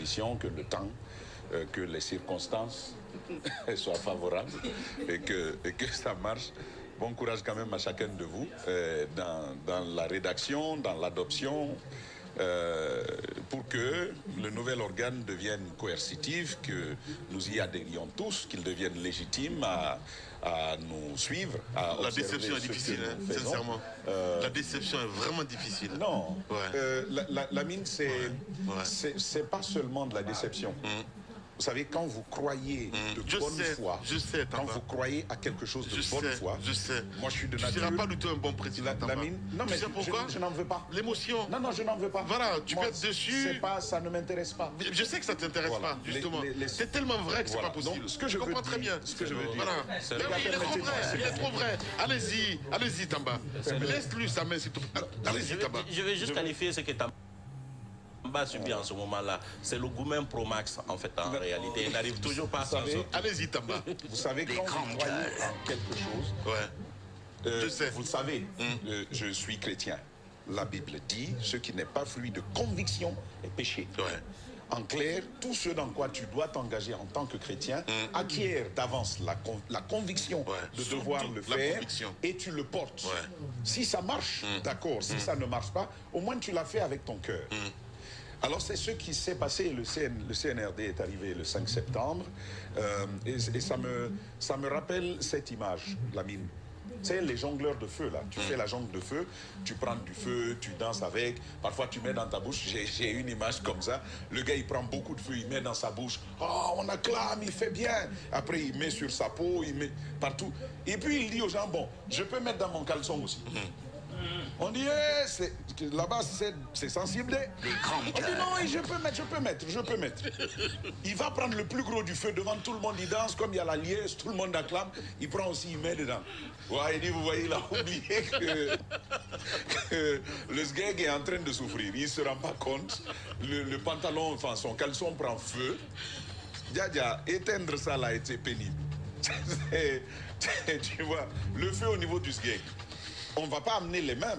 condition que le temps, que les circonstances soient favorables et que ça marche. Bon courage quand même à chacun de vous dans la rédaction, dans l'adoption, pour que le nouvel organe devienne coercitif, que nous y adhérions tous, qu'il devienne légitime à nous suivre. La déception est difficile, hein, sincèrement. La déception est vraiment difficile. Non, ouais. la mine, c'est pas seulement de la déception. Vous savez, quand vous croyez de bonne foi, quand vous croyez à quelque chose de bonne foi, moi je suis de nature... Tu ne seras pas du tout un bon président. Non, mais tu sais pourquoi? Je n'en veux pas. L'émotion. Non, je n'en veux pas. Voilà, tu peux être dessus. Ça ne m'intéresse pas. Je sais que ça ne t'intéresse pas, justement. C'est tellement vrai que c'est pas possible. Donc, ce que je comprends très bien. Ce que je veux dire. Voilà. Il est trop vrai. Allez-y, Tamba. Laisse-lui sa main, s'il te plaît. Allez-y, Tamba. Je vais juste qualifier ce que Tamba subit en ce moment-là. C'est le Goumen Pro Max, en fait, en réalité. Il n'arrive toujours pas à s'en sortir. Allez-y, Tamba. Vous savez, quand vous croyez en quelque chose, je sais. Vous le savez, je suis chrétien. La Bible dit, ce qui n'est pas fruit de conviction est péché. En clair, tout ce dans quoi tu dois t'engager en tant que chrétien acquiert d'avance la conviction de devoir le faire et tu le portes. Si ça marche, d'accord. Si ça ne marche pas, au moins tu l'as fait avec ton cœur. Alors c'est ce qui s'est passé, le CNRD est arrivé le 5 septembre et ça me rappelle cette image, Lamine. Tu sais, les jongleurs de feu, là, tu fais la jongle de feu, tu prends du feu, tu danses avec, parfois tu mets dans ta bouche, j'ai une image comme ça, le gars il prend beaucoup de feu, il met dans sa bouche, oh on acclame, il fait bien, après il met sur sa peau, il met partout, et puis il dit aux gens, bon, je peux mettre dans mon caleçon aussi. On dit, là-bas c'est sensible. On dit non, je peux mettre. Il va prendre le plus gros du feu devant tout le monde, il danse, comme il y a la liesse, tout le monde acclame, il prend aussi, il met dedans. Ouais, il dit, vous voyez, il a oublié que le sgeg est en train de souffrir. Il ne se rend pas compte. Le pantalon, enfin son caleçon prend feu. Dja, éteindre ça là a été pénible. Tu vois, le feu au niveau du sgeg. On ne va pas amener les mains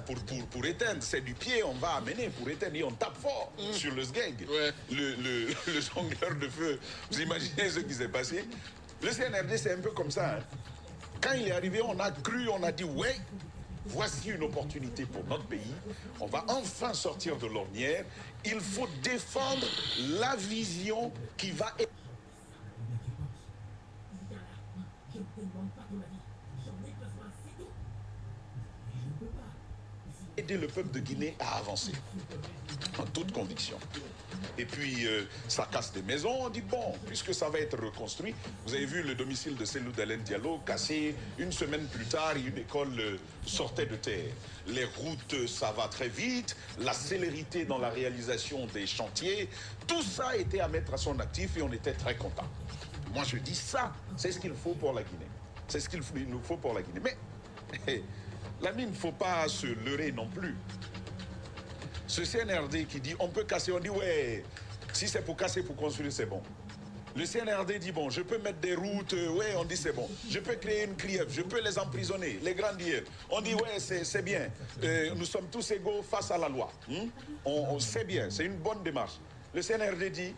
pour éteindre, c'est du pied, on va amener pour éteindre et on tape fort sur le sgeg. Le jongleur de feu, vous imaginez ce qui s'est passé? Le CNRD, c'est un peu comme ça. Hein. Quand il est arrivé, on a cru, on a dit, ouais, voici une opportunité pour notre pays. On va enfin sortir de l'ornière. Il faut défendre la vision qui va aider le peuple de Guinée à avancer, en toute conviction. Et puis, ça casse des maisons, on dit, bon, puisque ça va être reconstruit, vous avez vu le domicile de Cellou Dalein Diallo cassé, une semaine plus tard, une école sortait de terre. Les routes, ça va très vite, la célérité dans la réalisation des chantiers, tout ça était à mettre à son actif et on était très contents. Moi, je dis ça, c'est ce qu'il faut pour la Guinée. C'est ce qu'il nous faut pour la Guinée. Mais... L'ami, il ne faut pas se leurrer non plus. Ce CNRD qui dit on peut casser, on dit ouais, si c'est pour casser, pour construire, c'est bon. Le CNRD dit bon, je peux mettre des routes, ouais, on dit c'est bon. Je peux créer une criève, je peux les emprisonner, les grandir. On dit ouais, c'est bien. Nous sommes tous égaux face à la loi. On sait bien, c'est une bonne démarche. Le CNRD dit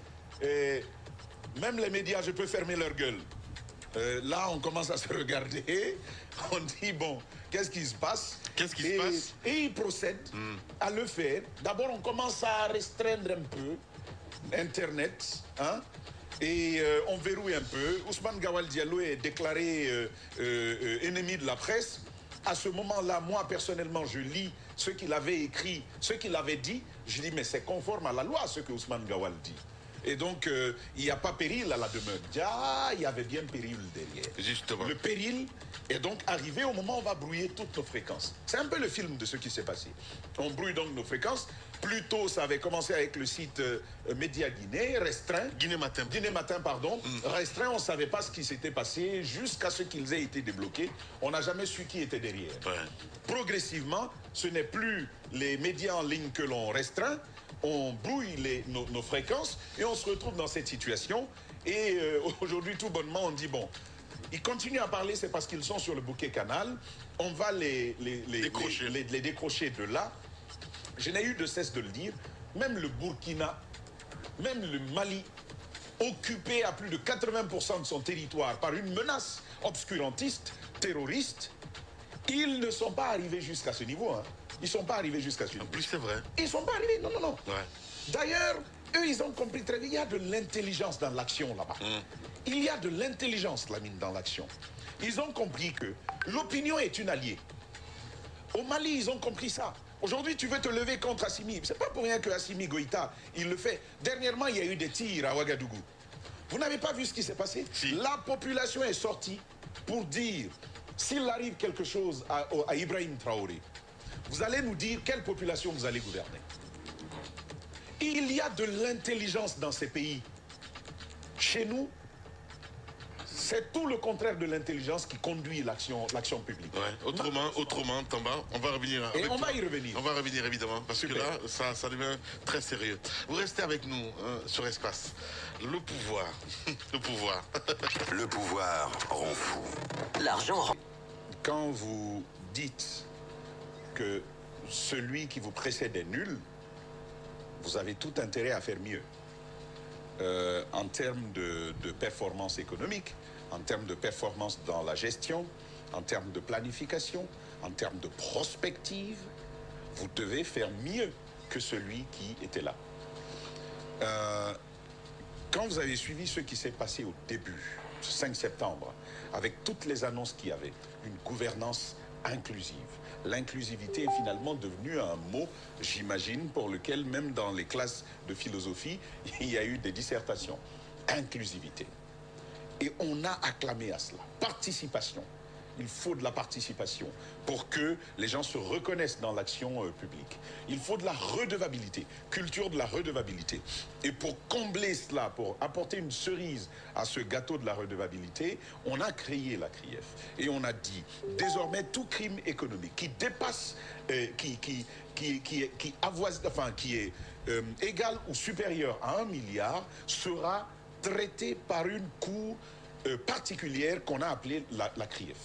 même les médias, je peux fermer leur gueule. Là, on commence à se regarder. On dit, bon, qu'est-ce qui se passe? Et il procède à le faire. D'abord, on commence à restreindre un peu Internet. Hein, et on verrouille un peu. Ousmane Gawal Diallo est déclaré ennemi de la presse. À ce moment-là, moi, personnellement, je lis ce qu'il avait écrit, ce qu'il avait dit. Je dis, mais c'est conforme à la loi, ce que Ousmane Gawal dit. Et donc, il n'y a pas péril à la demeure. Il y avait bien péril derrière. Justement. Le péril est donc arrivé au moment où on va brouiller toutes nos fréquences. C'est un peu le film de ce qui s'est passé. On brouille donc nos fréquences. Plus tôt, ça avait commencé avec le site Média Guinée, restreint. Guinée Matin, pardon. Restreint, on ne savait pas ce qui s'était passé jusqu'à ce qu'ils aient été débloqués. On n'a jamais su qui était derrière. Progressivement, ce n'est plus les médias en ligne que l'on restreint. On brouille nos fréquences et on se retrouve dans cette situation. Et aujourd'hui, tout bonnement, on dit, bon, ils continuent à parler, c'est parce qu'ils sont sur le bouquet canal. On va les décrocher de là. Je n'ai eu de cesse de le dire. Même le Burkina même le Mali, occupé à plus de 80% de son territoire par une menace obscurantiste, terroriste, ils ne sont pas arrivés jusqu'à ce niveau. Hein. Ils ne sont pas arrivés jusqu'à ce niveau. En plus, c'est vrai. Ils ne sont pas arrivés, non, non, non. Ouais. D'ailleurs, eux, ils ont compris très bien, il y a de l'intelligence dans l'action là-bas. Il y a de l'intelligence, Lamine, dans l'action. Ils ont compris que l'opinion est une alliée. Au Mali, ils ont compris ça. Aujourd'hui, tu veux te lever contre Assimi. C'est pas pour rien que Assimi Goïta, il le fait. Dernièrement, il y a eu des tirs à Ouagadougou. Vous n'avez pas vu ce qui s'est passé? Si. La population est sortie pour dire, s'il arrive quelque chose à Ibrahim Traoré, vous allez nous dire quelle population vous allez gouverner. Il y a de l'intelligence dans ces pays. Chez nous, c'est tout le contraire de l'intelligence qui conduit l'action publique. Ouais. Autrement, Tamba, on va revenir. Et on va y revenir. On va revenir évidemment, parce Super. que là, ça devient très sérieux. Vous restez avec nous sur Espace. Le pouvoir. Le pouvoir. Le pouvoir rend fou. L'argent rend... Quand vous dites que celui qui vous précède est nul, vous avez tout intérêt à faire mieux. En termes de performance économique, en termes de performance dans la gestion, en termes de planification, en termes de prospective, vous devez faire mieux que celui qui était là. Quand vous avez suivi ce qui s'est passé au début, 5 septembre, avec toutes les annonces qu'il y avait, une gouvernance inclusive. L'inclusivité est finalement devenue un mot, j'imagine, pour lequel même dans les classes de philosophie, il y a eu des dissertations. Inclusivité. Et on a acclamé à cela. Participation. Il faut de la participation pour que les gens se reconnaissent dans l'action publique. Il faut de la redevabilité, culture de la redevabilité. Et pour combler cela, pour apporter une cerise à ce gâteau de la redevabilité, on a créé la CRIEF. Et on a dit, désormais, tout crime économique qui dépasse, qui est égal ou supérieur à 1 milliard sera traité par une cour particulière qu'on a appelée la CRIEF.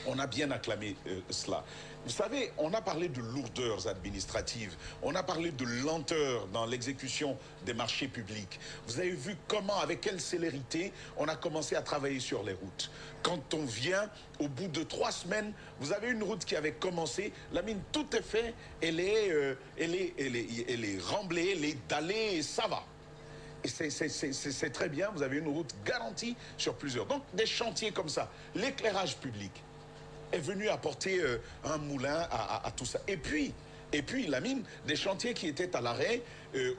On a bien acclamé cela. Vous savez, on a parlé de lourdeurs administratives, on a parlé de lenteur dans l'exécution des marchés publics. Vous avez vu comment, avec quelle célérité, on a commencé à travailler sur les routes. Quand on vient, au bout de 3 semaines, vous avez une route qui avait commencé, la mine, tout est fait, elle est remblée, elle est dallée, et ça va. Et c'est très bien, vous avez une route garantie sur plusieurs. Donc, des chantiers comme ça, l'éclairage public est venu apporter un moulin à tout ça. Et puis, la mine, des chantiers qui étaient à l'arrêt,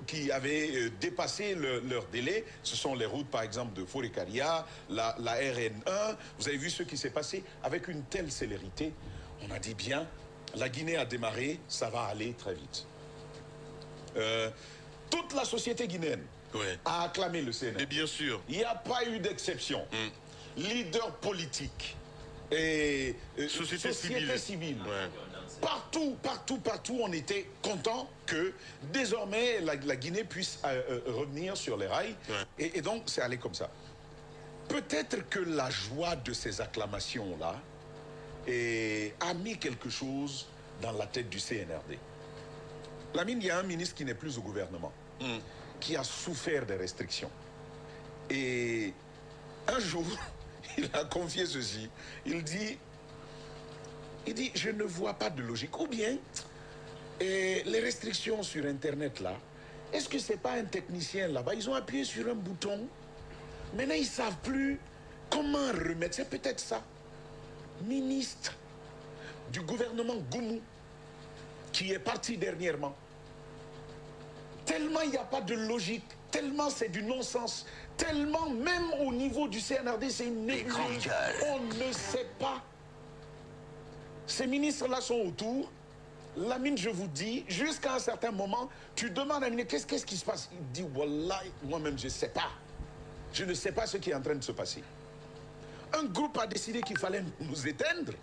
qui avaient dépassé leur délai, ce sont les routes, par exemple, de Forêt-Caria, la RN1. Vous avez vu ce qui s'est passé avec une telle célérité. On a dit bien, la Guinée a démarré, ça va aller très vite. Toute la société guinéenne a acclamé le CNR. Et bien sûr. Il n'y a pas eu d'exception. Leader politique et société civile. Ouais. Partout, on était content que désormais la Guinée puisse revenir sur les rails. Ouais. Et donc, c'est allé comme ça. Peut-être que la joie de ces acclamations-là a mis quelque chose dans la tête du CNRD. Lamine, il y a un ministre qui n'est plus au gouvernement, qui a souffert des restrictions. Et un jour, il a confié ceci. Il dit, je ne vois pas de logique. Ou bien, les restrictions sur Internet, là, est-ce que c'est pas un technicien là-bas? Ils ont appuyé sur un bouton. Maintenant, ils ne savent plus comment remettre. C'est peut-être ça. Ministre du gouvernement Goumou, qui est parti dernièrement. Tellement il n'y a pas de logique, tellement c'est du non-sens, tellement même au niveau du CNRD, c'est une nébuleuse. On ne sait pas. Ces ministres-là sont autour. Lamine, je vous dis, jusqu'à un certain moment, tu demandes à un ministre, qu'est-ce qui se passe? Il dit, wallah, moi-même, je ne sais pas. Je ne sais pas ce qui est en train de se passer. Un groupe a décidé qu'il fallait nous éteindre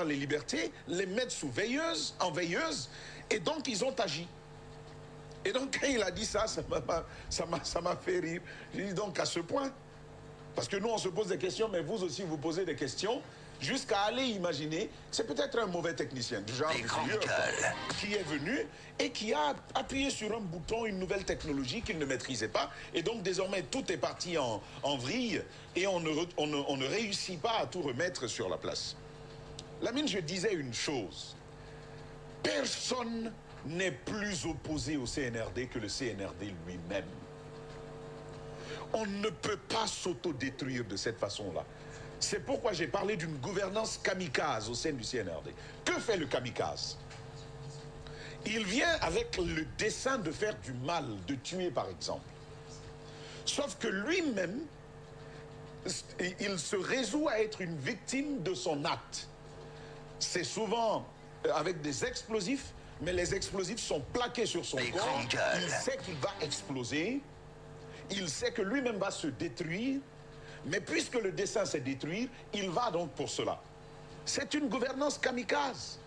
les libertés, les mettre sous veilleuse, en veilleuse, et donc ils ont agi. Et donc quand il a dit ça, ça m'a fait rire. Je dis donc à ce point, parce que nous on se pose des questions, mais vous aussi vous posez des questions, jusqu'à aller imaginer, c'est peut-être un mauvais technicien, du genre qui est venu et qui a appuyé sur un bouton, une nouvelle technologie qu'il ne maîtrisait pas. Et donc désormais, tout est parti en vrille et on ne réussit pas à tout remettre sur la place. Lamine, je disais une chose. Personne n'est plus opposé au CNRD que le CNRD lui-même. On ne peut pas s'autodétruire de cette façon-là. C'est pourquoi j'ai parlé d'une gouvernance kamikaze au sein du CNRD. Que fait le kamikaze? Il vient avec le dessein de faire du mal, de tuer par exemple. Sauf que lui-même, il se résout à être une victime de son acte. C'est souvent avec des explosifs, mais les explosifs sont plaqués sur son corps. Il sait qu'il va exploser. Il sait que lui-même va se détruire. Mais puisque le dessein c'est détruire, il va donc pour cela. C'est une gouvernance kamikaze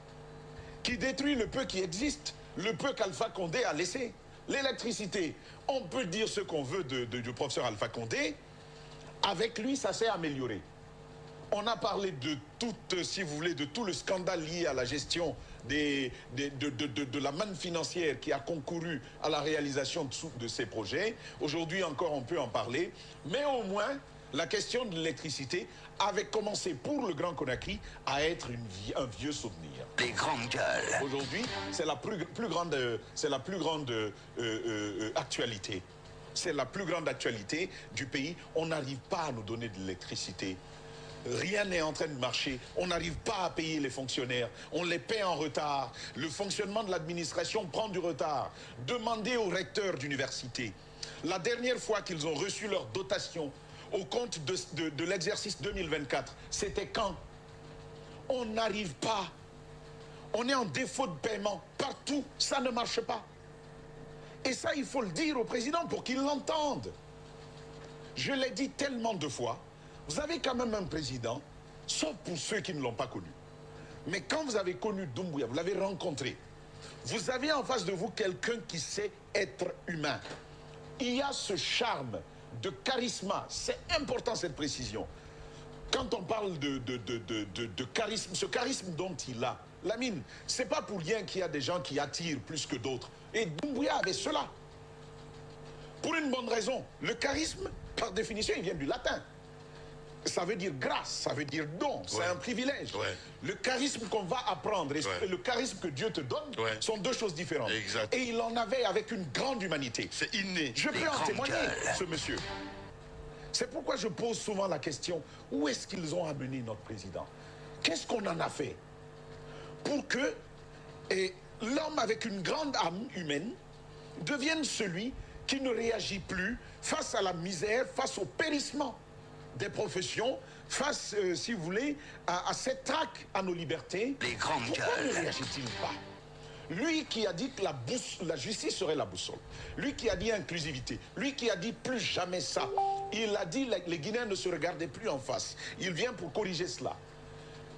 qui détruit le peu qui existe, le peu qu'Alpha Condé a laissé. L'électricité, on peut dire ce qu'on veut du professeur Alpha Condé. Avec lui, ça s'est amélioré. On a parlé de tout, si vous voulez, de tout le scandale lié à la gestion de la manne financière qui a concouru à la réalisation de ces projets. Aujourd'hui encore, on peut en parler. Mais au moins, la question de l'électricité avait commencé pour le Grand Conakry à être un vieux souvenir. Les grandes gueules. Aujourd'hui, c'est la plus grande actualité. C'est la plus grande actualité du pays. On n'arrive pas à nous donner de l'électricité. Rien n'est en train de marcher. On n'arrive pas à payer les fonctionnaires. On les paie en retard. Le fonctionnement de l'administration prend du retard. Demandez aux recteurs d'université. La dernière fois qu'ils ont reçu leur dotation au compte de l'exercice 2024, c'était quand? On n'arrive pas. On est en défaut de paiement. Partout, ça ne marche pas. Et ça, il faut le dire au président pour qu'il l'entende. Je l'ai dit tellement de fois. Vous avez quand même un président, sauf pour ceux qui ne l'ont pas connu. Mais quand vous avez connu Doumbouya, vous l'avez rencontré, vous avez en face de vous quelqu'un qui sait être humain. Il y a ce charme de charisme. C'est important cette précision. Quand on parle de charisme, ce charisme dont il a, Lamine, c'est pas pour rien qu'il y a des gens qui attirent plus que d'autres. Et Doumbouya avait cela. Pour une bonne raison. Le charisme, par définition, il vient du latin. Ça veut dire grâce, ça veut dire don, c'est un privilège. Le charisme qu'on va apprendre et le charisme que Dieu te donne sont deux choses différentes. Exact. Et il en avait avec une grande humanité. C'est inné. Je peux en témoigner, ce monsieur. C'est pourquoi je pose souvent la question, où est-ce qu'ils ont amené notre président? Qu'est-ce qu'on en a fait pour que l'homme avec une grande âme humaine devienne celui qui ne réagit plus face à la misère, face au périssement des professions, face, si vous voulez, à cette traque à nos libertés? Pourquoi ne réagit-il pas? Lui qui a dit que la justice serait la boussole, lui qui a dit inclusivité, lui qui a dit plus jamais ça, il a dit les Guinéens ne se regardaient plus en face. Il vient pour corriger cela.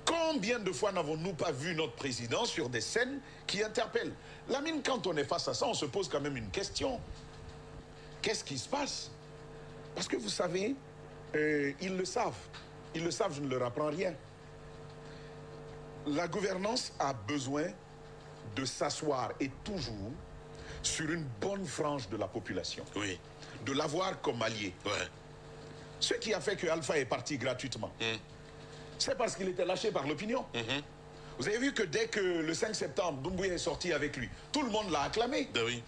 Combien de fois n'avons-nous pas vu notre président sur des scènes qui interpellent? Lamine, quand on est face à ça, on se pose quand même une question. Qu'est-ce qui se passe? Parce que vous savez, ils le savent. Ils le savent, je ne leur apprends rien. La gouvernance a besoin de s'asseoir et toujours sur une bonne frange de la population. Oui. De l'avoir comme allié. Ce qui a fait que Alpha est parti gratuitement. C'est parce qu'il était lâché par l'opinion. Vous avez vu que dès que le 5 septembre, Doumbouya est sorti avec lui, tout le monde l'a acclamé. Ben oui.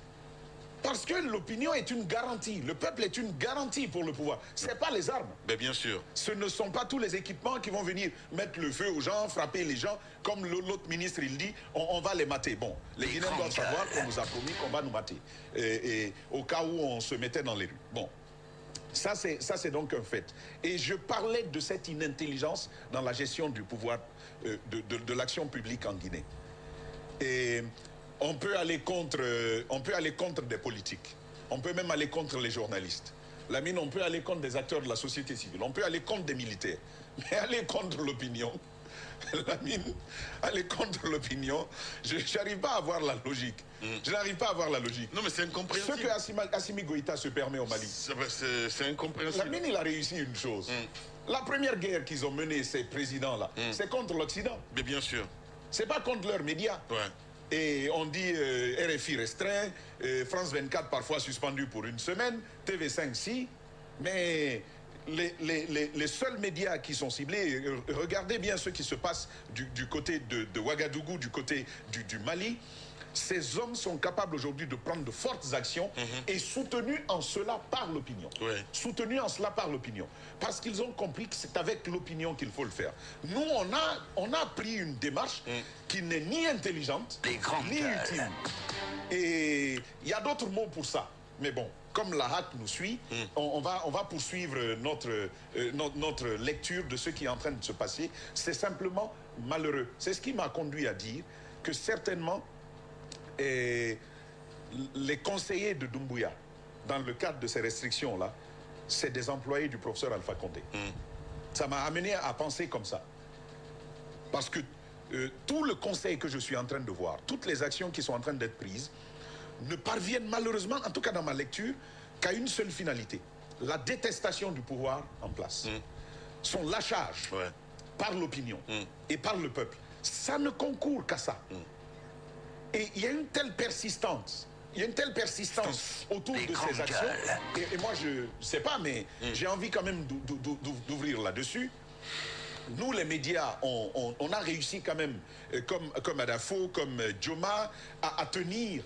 Parce que l'opinion est une garantie. Le peuple est une garantie pour le pouvoir. Ce n'est pas les armes. Ben bien sûr. Ce ne sont pas tous les équipements qui vont venir mettre le feu aux gens, frapper les gens. Comme l'autre ministre, il dit, on va les mater. Bon, les Guinéens doivent savoir qu'on nous a promis qu'on va nous mater. Et au cas où on se mettait dans les rues. Bon, ça c'est donc un fait. Et je parlais de cette inintelligence dans la gestion du pouvoir, de l'action publique en Guinée. Et on peut aller contre des politiques. On peut même aller contre les journalistes. On peut aller contre des acteurs de la société civile. On peut aller contre des militaires. Mais aller contre l'opinion, Lamine, aller contre l'opinion, je n'arrive pas à avoir la logique. Je n'arrive pas à avoir la logique. Non, mais c'est Ce incompréhensible. que Assimi Goïta se permet au Mali. C'est incompréhensible. Lamine, il a réussi une chose. La première guerre qu'ils ont menée, ces présidents-là, c'est contre l'Occident. Mais bien sûr. C'est pas contre leurs médias. Ouais. Et on dit RFI restreint, France 24 parfois suspendu pour une semaine, TV5 si, mais les seuls médias qui sont ciblés, regardez bien ce qui se passe du côté de Ouagadougou, du côté du Mali. Ces hommes sont capables aujourd'hui de prendre de fortes actions et soutenus en cela par l'opinion. Ouais. Soutenus en cela par l'opinion. Parce qu'ils ont compris que c'est avec l'opinion qu'il faut le faire. Nous, on a pris une démarche qui n'est ni intelligente, ni utile. Et il y a d'autres mots pour ça. Mais bon, comme la hack nous suit, on va poursuivre notre lecture de ce qui est en train de se passer. C'est simplement malheureux. C'est ce qui m'a conduit à dire que certainement, les conseillers de Doumbouya, dans le cadre de ces restrictions-là, c'est des employés du professeur Alpha Condé. Ça m'a amené à penser comme ça. Parce que tout le conseil que je suis en train de voir, toutes les actions qui sont en train d'être prises, ne parviennent malheureusement, en tout cas dans ma lecture, qu'à une seule finalité. La détestation du pouvoir en place. Son lâchage par l'opinion et par le peuple. Ça ne concourt qu'à ça. Et il y a une telle persistance. Il y a une telle persistance autour de ces actions. Et moi, je ne sais pas, mais j'ai envie quand même d'ouvrir là-dessus. Nous, les médias, on a réussi quand même, comme Adafo, comme Joma, à tenir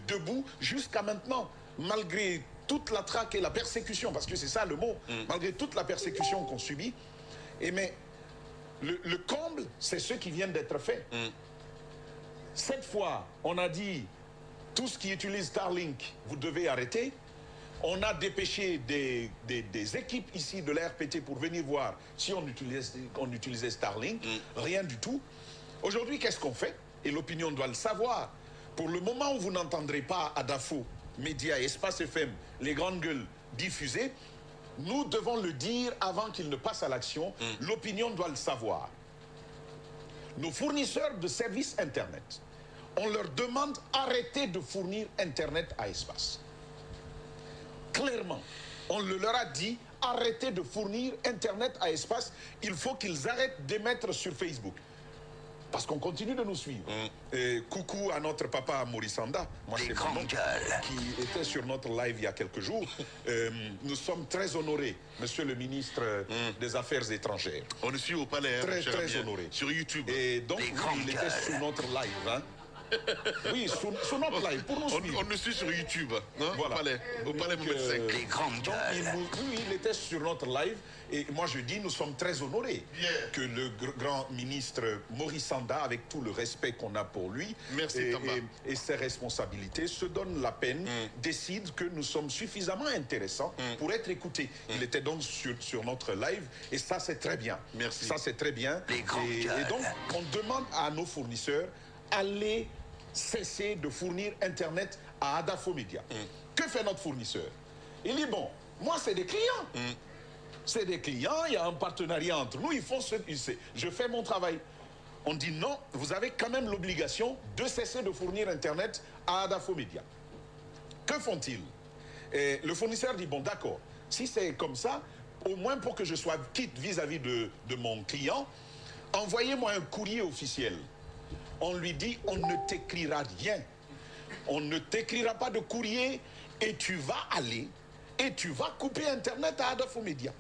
debout jusqu'à maintenant, malgré toute la traque et la persécution, parce que c'est ça le mot, malgré toute la persécution qu'on subit. Mais le comble, c'est ce qui vient d'être fait. Cette fois, on a dit, tout ce qui utilise Starlink, vous devez arrêter. On a dépêché des équipes ici de l'RPT pour venir voir si on utilisait Starlink. Rien du tout. Aujourd'hui, qu'est-ce qu'on fait? Et l'opinion doit le savoir. Pour le moment où vous n'entendrez pas Adafo, Média, Espace FM, les grandes gueules diffuser, nous devons le dire avant qu'il ne passe à l'action. L'opinion doit le savoir. Nos fournisseurs de services Internet, on leur demande d'arrêter de fournir Internet à Espace. Clairement, on leur a dit, arrêtez de fournir Internet à Espace, il faut qu'ils arrêtent d'émettre sur Facebook. Parce qu'on continue de nous suivre. Et coucou à notre papa Maurice Sanda, moi c'est mon oncle, qui était sur notre live il y a quelques jours. Nous sommes très honorés, monsieur le ministre des Affaires étrangères. On le suit au palais, très honorés. Sur YouTube. Et donc, il était sur notre live. Hein. Oui, sur notre live, pour nous suivre. On le suit sur YouTube, hein, voilà. au palais Mohamed V. Il était sur notre live. Et moi, je dis, nous sommes très honorés que le grand ministre Maurice Sanda, avec tout le respect qu'on a pour lui, et ses responsabilités, se donne la peine, décide que nous sommes suffisamment intéressants pour être écoutés. Il était donc sur notre live, et ça, c'est très bien. Merci. Ça, c'est très bien. Et donc, on demande à nos fournisseurs, allez cesser de fournir Internet à Adafo Média. Que fait notre fournisseur? Il dit, bon, moi, c'est des clients. C'est des clients, il y a un partenariat entre nous, ils font ce qu'ils font. Je fais mon travail. On dit non, vous avez quand même l'obligation de cesser de fournir Internet à Adafo Média. Que font-ils? Le fournisseur dit, bon d'accord, si c'est comme ça, au moins pour que je sois quitte vis-à-vis de mon client, envoyez-moi un courrier officiel. On lui dit, on ne t'écrira rien. On ne t'écrira pas de courrier et tu vas aller et tu vas couper Internet à Adafo Média.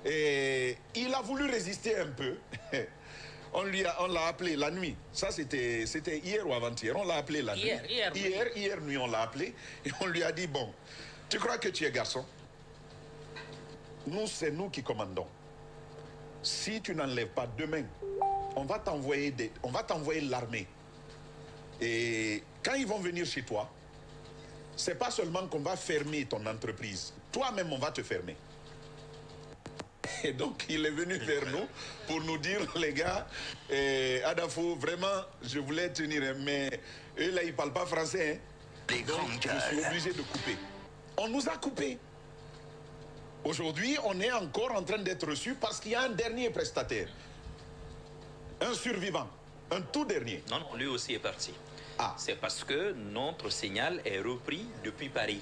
Et il a voulu résister un peu. On l'a appelé la nuit. Ça, c'était hier ou avant-hier. On l'a appelé la nuit. Hier nuit, on l'a appelé. Et on lui a dit, bon, tu crois que tu es garçon? Nous, c'est nous qui commandons. Si tu n'enlèves pas demain, on va t'envoyer l'armée. Et quand ils vont venir chez toi, c'est pas seulement qu'on va fermer ton entreprise. Toi-même, on va te fermer. Et donc, il est venu vers nous pour nous dire, les gars, Adafo, vraiment, je voulais tenir, mais eux, là, ils ne parlent pas français. Hein. Donc, je suis obligé de couper. On nous a coupé. Aujourd'hui, on est encore en train d'être reçu parce qu'il y a un dernier prestataire. Un survivant. Un tout dernier. Non, non, lui aussi est parti. Ah. C'est parce que notre signal est repris depuis Paris.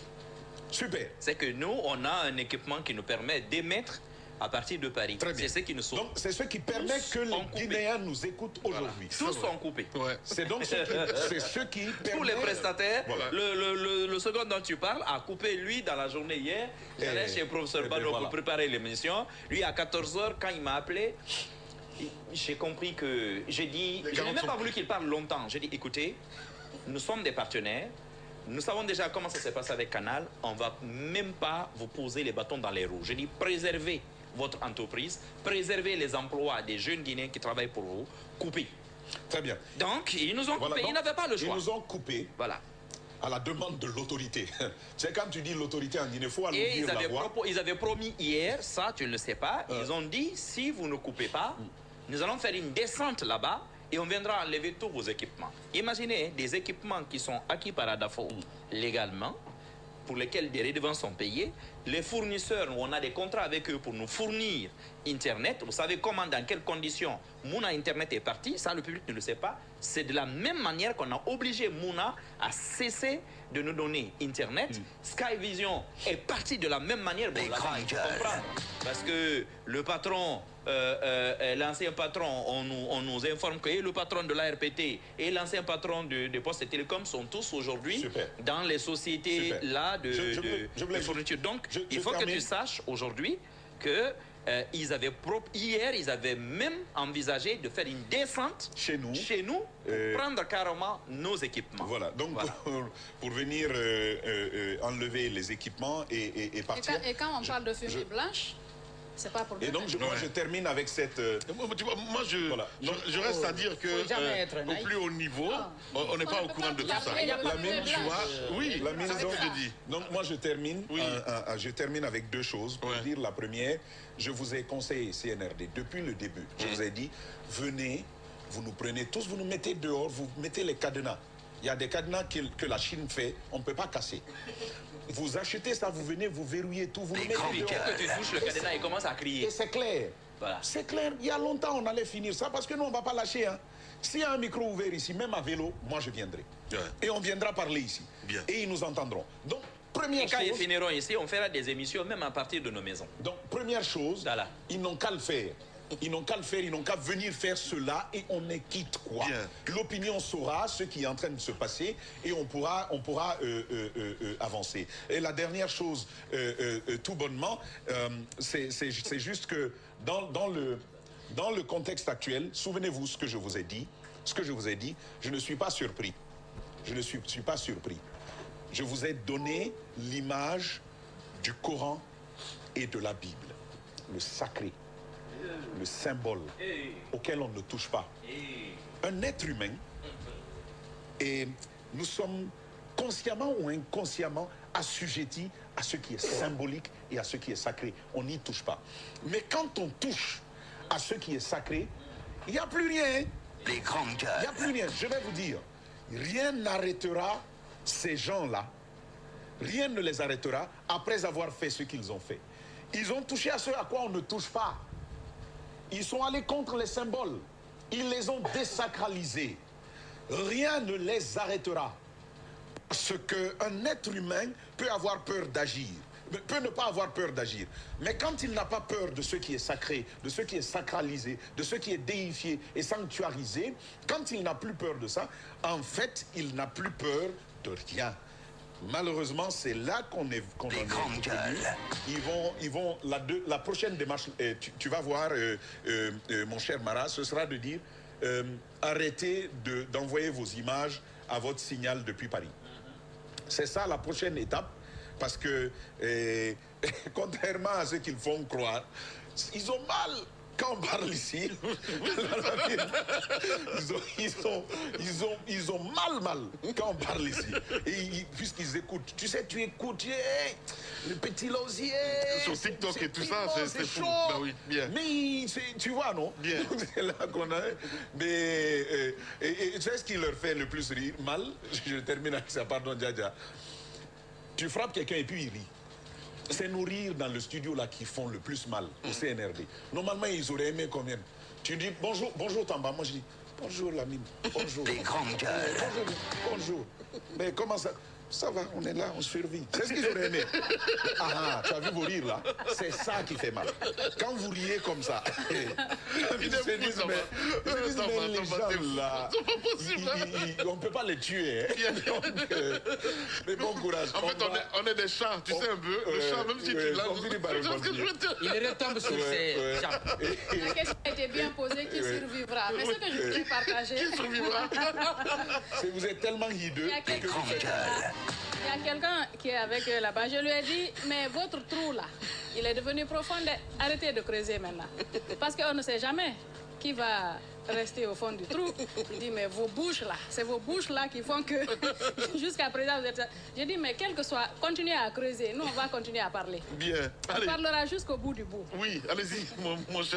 Super. C'est que nous, on a un équipement qui nous permet d'émettre à partir de Paris. Très bien. C'est ce qui nous sauve. Donc, c'est ce qui permet que les Guinéens nous écoutent aujourd'hui. Tous sont coupés. Ouais. C'est donc ce qui permet... Tous les prestataires, Voilà. le second dont tu parles a coupé, lui, dans la journée hier. J'allais chez le professeur Bano pour préparer l'émission. Lui, à 14h, quand il m'a appelé, j'ai compris que... J'ai dit... Je n'ai même pas voulu qu'il parle longtemps. J'ai dit, écoutez, nous sommes des partenaires. Nous savons déjà comment ça s'est passé avec Canal. On ne va même pas vous poser les bâtons dans les roues. Je dis, préservez votre entreprise, préservez les emplois des jeunes Guinéens qui travaillent pour vous, coupez. Très bien. Donc, ils nous ont coupé, ils n'avaient pas le choix. Ils nous ont coupé Voilà. à la demande de l'autorité. C'est quand tu dis l'autorité en Guinée, il faut Et allumer la voix. ils avaient promis hier, ça tu ne le sais pas, ils ont dit, si vous ne coupez pas, nous allons faire une descente là-bas et on viendra enlever tous vos équipements. Imaginez des équipements qui sont acquis par Adafo légalement, pour lesquels des redevances sont payées. Les fournisseurs, on a des contrats avec eux pour nous fournir Internet. Vous savez comment, dans quelles conditions Mouna Internet est parti. Ça, le public ne le sait pas. C'est de la même manière qu'on a obligé Mouna à cesser de nous donner Internet. Skyvision est parti de la même manière. Bon, là, il faut comprendre. Parce que le patron, l'ancien patron, on nous informe que le patron de l'ARPT et l'ancien patron de Poste et Télécom sont tous aujourd'hui dans les sociétés là de fourniture. Donc, il faut que tu saches aujourd'hui que hier, ils avaient même envisagé de faire une descente chez nous pour prendre carrément nos équipements. Voilà, donc voilà. Pour venir enlever les équipements et partir. Et quand on parle de fumée blanche, c'est pas pour Et donc, moi, je termine avec cette... Moi, je reste à dire que au plus haut niveau, on n'est pas au courant de tout ça. La même joie, oui, la même c'est ce que je dis. Donc, moi, je termine avec deux choses. Pour dire la première, je vous ai conseillé CNRD depuis le début. Je vous ai dit, venez, vous nous prenez tous, vous nous mettez dehors, vous mettez les cadenas. Il y a des cadenas que la Chine fait, on ne peut pas casser. Vous achetez ça, vous venez, vous verrouillez tout, vous le mettez dehors. Que tu touches le cadenas, il commence à crier. Et c'est clair. Voilà. C'est clair. Il y a longtemps, on allait finir ça parce que nous, on ne va pas lâcher. Hein. S'il y a un micro ouvert ici, même à vélo, moi, je viendrai. Ouais. Et on viendra parler ici. Bien. Et ils nous entendront. Donc, première chose... Et quand ils finiront ici, on fera des émissions même à partir de nos maisons. Donc, première chose, voilà. Ils n'ont qu'à le faire. Ils n'ont qu'à le faire, ils n'ont qu'à venir faire cela et on est quitte quoi. L'opinion saura ce qui est en train de se passer et on pourra avancer. Et la dernière chose, tout bonnement, c'est juste que dans le contexte actuel, souvenez-vous ce que je vous ai dit. Je ne suis pas surpris. Je ne suis pas surpris. Je vous ai donné l'image du Coran et de la Bible, le sacré. Le symbole auquel on ne touche pas. Un être humain, et nous sommes consciemment ou inconsciemment assujettis à ce qui est symbolique et à ce qui est sacré. On n'y touche pas. Mais quand on touche à ce qui est sacré, il n'y a plus rien. Les grandes gueules. Il n'y a plus rien. Je vais vous dire, rien n'arrêtera ces gens-là. Rien ne les arrêtera après avoir fait ce qu'ils ont fait. Ils ont touché à ce à quoi on ne touche pas. Ils sont allés contre les symboles. Ils les ont désacralisés. Rien ne les arrêtera. Parce qu'un être humain peut avoir peur d'agir, peut ne pas avoir peur d'agir. Mais quand il n'a pas peur de ce qui est sacré, de ce qui est sacralisé, de ce qui est déifié et sanctuarisé, quand il n'a plus peur de ça, en fait, il n'a plus peur de rien. Malheureusement, c'est là qu'on en est venu. Ils vont la prochaine démarche, tu vas voir, mon cher Mara, ce sera de dire arrêtez d'envoyer vos images à votre signal depuis Paris. C'est ça la prochaine étape, parce que contrairement à ce qu'ils font croire, ils ont mal. Quand on parle ici, ils ont mal quand on parle ici. Et puisqu'ils écoutent, tu sais, tu écoutes, le petit lausier. Sur TikTok et tout ça, c'est fou. Ben oui, bien. Mais tu vois, non? Bien. C'est là qu'on a. Mais tu sais ce qui leur fait le plus rire, mal? Je termine avec ça, pardon, Djadja. Tu frappes quelqu'un et puis il rit. C'est nos rires dans le studio là qui font le plus mal au CNRD. Normalement, ils auraient aimé quand même. Tu dis bonjour, bonjour Tamba. Moi, je dis bonjour Lamine. Bonjour. Les grandes gueules. Bonjour. Bonjour. Mais comment ça? Ça va, on est là, on survit. C'est ce qu'ils auraient aimé. Ah, tu as vu vos rires là? C'est ça qui fait mal. Quand vous riez comme ça, ils se disent, mais les gens là, on ne peut pas les tuer. Hein. Donc, mais bon courage. En fait, on est des chats, tu sais un peu. Le chat, même si tu l'as. Il retombe sur ses jambes. La question a été bien posée, qui survivra? Mais ce que je voudrais partager... Qui survivra? Vous êtes tellement hideux que vous faites... Il y a quelqu'un qui est avec eux là-bas. Je lui ai dit, mais votre trou là, il est devenu profond. Arrêtez de creuser maintenant. Parce qu'on ne sait jamais qui va rester au fond du trou. Il dit, mais vos bouches là, c'est vos bouches là qui font que jusqu'à présent vous êtes... J'ai dit, mais quel que soit, continuez à creuser. Nous, on va continuer à parler. Bien. On Allez. parlera jusqu'au bout du bout. Oui, allez-y, mon cher.